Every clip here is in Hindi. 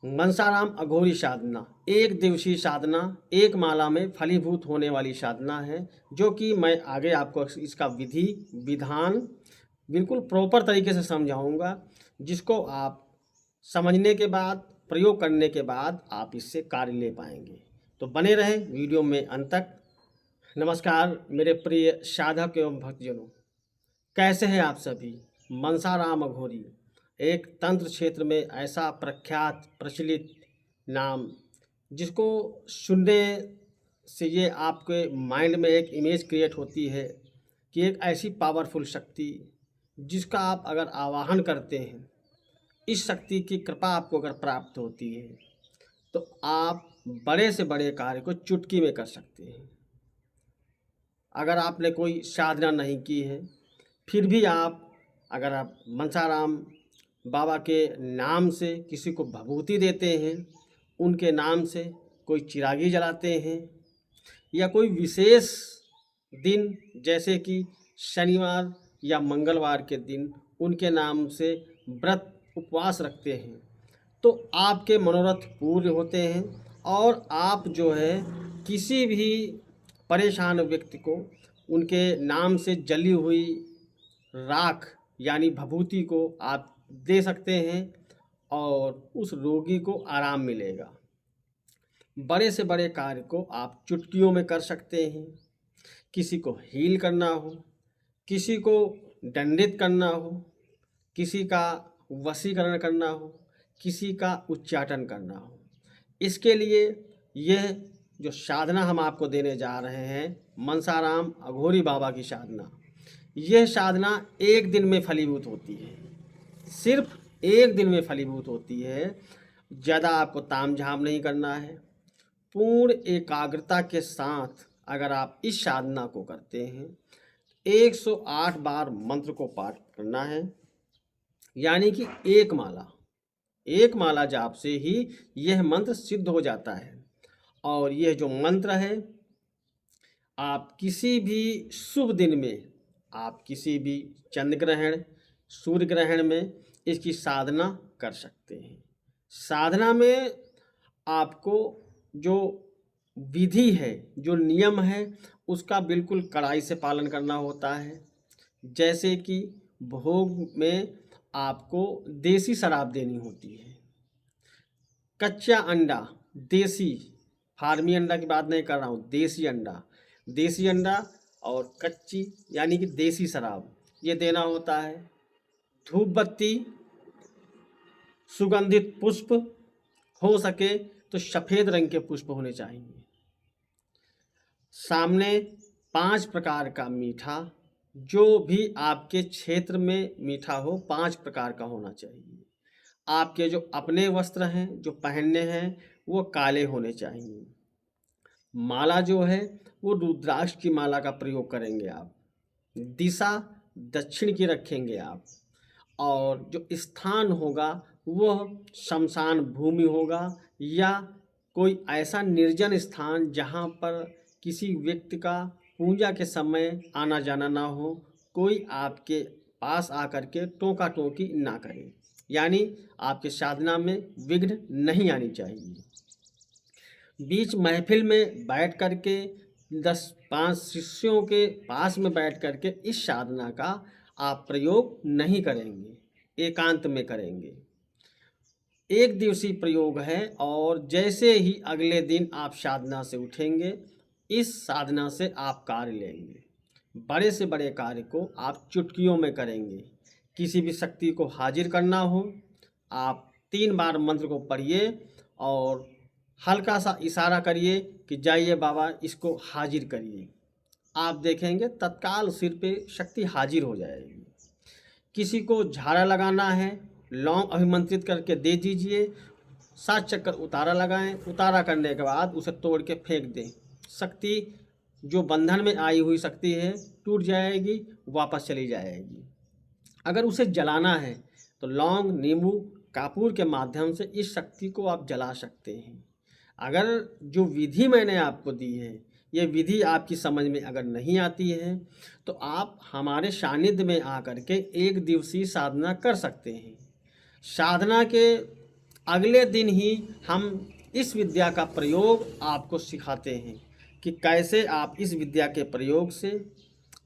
मनसाराम अघोरी साधना एक दिवसीय साधना, एक माला में फलीभूत होने वाली साधना है, जो कि मैं आगे आपको इसका विधि विधान बिल्कुल प्रॉपर तरीके से समझाऊंगा, जिसको आप समझने के बाद, प्रयोग करने के बाद आप इससे कार्य ले पाएंगे। तो बने रहें वीडियो में अंत तक। नमस्कार मेरे प्रिय साधक एवं भक्तजनों, कैसे हैं आप सभी। मनसाराम अघोरी एक तंत्र क्षेत्र में ऐसा प्रख्यात प्रचलित नाम, जिसको सुनने से ये आपके माइंड में एक इमेज क्रिएट होती है कि एक ऐसी पावरफुल शक्ति जिसका आप अगर आवाहन करते हैं, इस शक्ति की कृपा आपको अगर प्राप्त होती है, तो आप बड़े से बड़े कार्य को चुटकी में कर सकते हैं। अगर आपने कोई साधना नहीं की है, फिर भी अगर आप मनसाराम बाबा के नाम से किसी को भभूति देते हैं, उनके नाम से कोई चिरागी जलाते हैं, या कोई विशेष दिन जैसे कि शनिवार या मंगलवार के दिन उनके नाम से व्रत उपवास रखते हैं, तो आपके मनोरथ पूर्ण होते हैं और आप जो है किसी भी परेशान व्यक्ति को उनके नाम से जली हुई राख यानी भभूति को आप दे सकते हैं और उस रोगी को आराम मिलेगा। बड़े से बड़े कार्य को आप चुटकियों में कर सकते हैं। किसी को हील करना हो, किसी को दंडित करना हो, किसी का वशीकरण करना हो, किसी का उच्चाटन करना हो, इसके लिए यह जो साधना हम आपको देने जा रहे हैं, मनसाराम अघोरी बाबा की साधना, यह साधना एक दिन में फलीभूत होती है। सिर्फ एक दिन में फलीभूत होती है। ज़्यादा आपको तामझाम नहीं करना है। पूर्ण एकाग्रता के साथ अगर आप इस साधना को करते हैं, 108 बार मंत्र को पाठ करना है, यानी कि एक माला जाप से ही यह मंत्र सिद्ध हो जाता है। और यह जो मंत्र है, आप किसी भी शुभ दिन में, आप किसी भी चंद्र ग्रहण, सूर्य ग्रहण में इसकी साधना कर सकते हैं। साधना में आपको जो विधि है, जो नियम है, उसका बिल्कुल कड़ाई से पालन करना होता है। जैसे कि भोग में आपको देसी शराब देनी होती है। कच्चा अंडा, देसी, फार्मी अंडा की बात नहीं कर रहा हूँ, देसी अंडा और कच्ची यानी कि देसी शराब ये देना होता है। धूप बत्ती, सुगंधित पुष्प, हो सके तो सफ़ेद रंग के पुष्प होने चाहिए। सामने 5 प्रकार का मीठा, जो भी आपके क्षेत्र में मीठा हो, 5 प्रकार का होना चाहिए। आपके जो अपने वस्त्र हैं, जो पहनने हैं, वो काले होने चाहिए। माला जो है वो रुद्राक्ष की माला का प्रयोग करेंगे आप। दिशा दक्षिण की रखेंगे आप। और जो स्थान होगा वह शमशान भूमि होगा, या कोई ऐसा निर्जन स्थान जहाँ पर किसी व्यक्ति का पूजा के समय आना जाना ना हो, कोई आपके पास आकर के टोका टोकी ना करे, यानी आपके साधना में विघ्न नहीं आनी चाहिए। बीच महफिल में बैठ करके 10-5 शिष्यों के पास में बैठ करके इस साधना का आप प्रयोग नहीं करेंगे, एकांत में करेंगे। एक दिवसीय प्रयोग है और जैसे ही अगले दिन आप साधना से उठेंगे, इस साधना से आप कार्य लेंगे। बड़े से बड़े कार्य को आप चुटकियों में करेंगे। किसी भी शक्ति को हाजिर करना हो, आप 3 बार मंत्र को पढ़िए और हल्का सा इशारा करिए कि जाइए बाबा इसको हाजिर करिए। आप देखेंगे तत्काल सिर पे शक्ति हाजिर हो जाएगी। किसी को झाड़ा लगाना है, लौंग अभिमंत्रित करके दे दीजिए, 7 चक्कर उतारा लगाएं। उतारा करने के बाद उसे तोड़ के फेंक दें। शक्ति जो बंधन में आई हुई शक्ति है टूट जाएगी, वापस चली जाएगी। अगर उसे जलाना है तो लौंग, नींबू, कपूर के माध्यम से इस शक्ति को आप जला सकते हैं। अगर जो विधि मैंने आपको दी है, ये विधि आपकी समझ में अगर नहीं आती है, तो आप हमारे सानिध्य में आकर के एक दिवसीय साधना कर सकते हैं। साधना के अगले दिन ही हम इस विद्या का प्रयोग आपको सिखाते हैं कि कैसे आप इस विद्या के प्रयोग से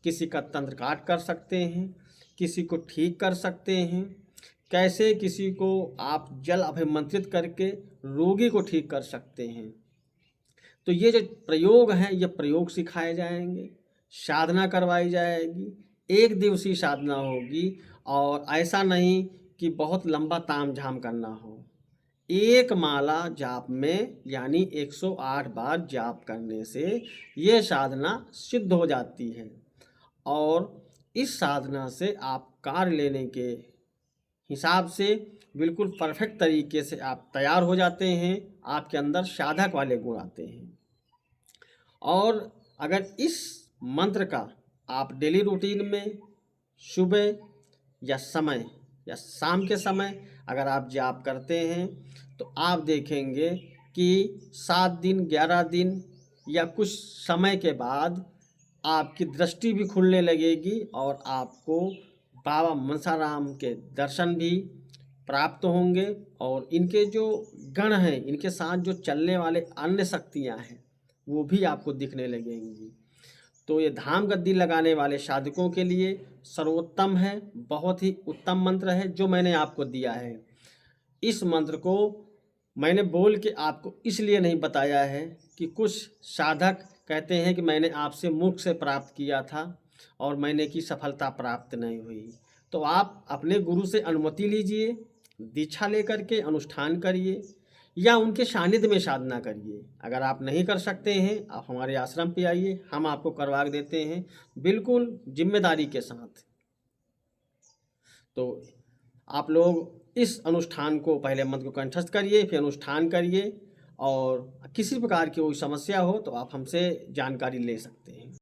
किसी का तंत्र काट कर सकते हैं, किसी को ठीक कर सकते हैं, कैसे किसी को आप जल अभिमंत्रित करके रोगी को ठीक कर सकते हैं। तो ये जो प्रयोग हैं ये प्रयोग सिखाए जाएंगे, साधना करवाई जाएगी, एक दिवसीय साधना होगी और ऐसा नहीं कि बहुत लंबा तामझाम करना हो। एक माला जाप में यानी 108 बार जाप करने से ये साधना सिद्ध हो जाती है और इस साधना से आप कार्य लेने के हिसाब से बिल्कुल परफेक्ट तरीके से आप तैयार हो जाते हैं, आपके अंदर साधक वाले गुण आते हैं। और अगर इस मंत्र का आप डेली रूटीन में सुबह या समय या शाम के समय अगर आप जाप करते हैं तो आप देखेंगे कि 7 दिन 11 दिन या कुछ समय के बाद आपकी दृष्टि भी खुलने लगेगी और आपको बाबा मनसाराम के दर्शन भी प्राप्त होंगे और इनके जो गण हैं, इनके साथ जो चलने वाले अन्य शक्तियां हैं वो भी आपको दिखने लगेंगी। तो ये धाम गद्दी लगाने वाले साधकों के लिए सर्वोत्तम है, बहुत ही उत्तम मंत्र है जो मैंने आपको दिया है। इस मंत्र को मैंने बोल के आपको इसलिए नहीं बताया है कि कुछ साधक कहते हैं कि मैंने आपसे मुख से प्राप्त किया था और मैंने की सफलता प्राप्त नहीं हुई। तो आप अपने गुरु से अनुमति लीजिए, दीक्षा लेकर के अनुष्ठान करिए या उनके सानिध्य में साधना करिए। अगर आप नहीं कर सकते हैं आप हमारे आश्रम पे आइए, हम आपको करवा देते हैं बिल्कुल जिम्मेदारी के साथ। तो आप लोग इस अनुष्ठान को पहले मंत्र को कंठस्थ करिए, फिर अनुष्ठान करिए और किसी प्रकार की कोई समस्या हो तो आप हमसे जानकारी ले सकते हैं।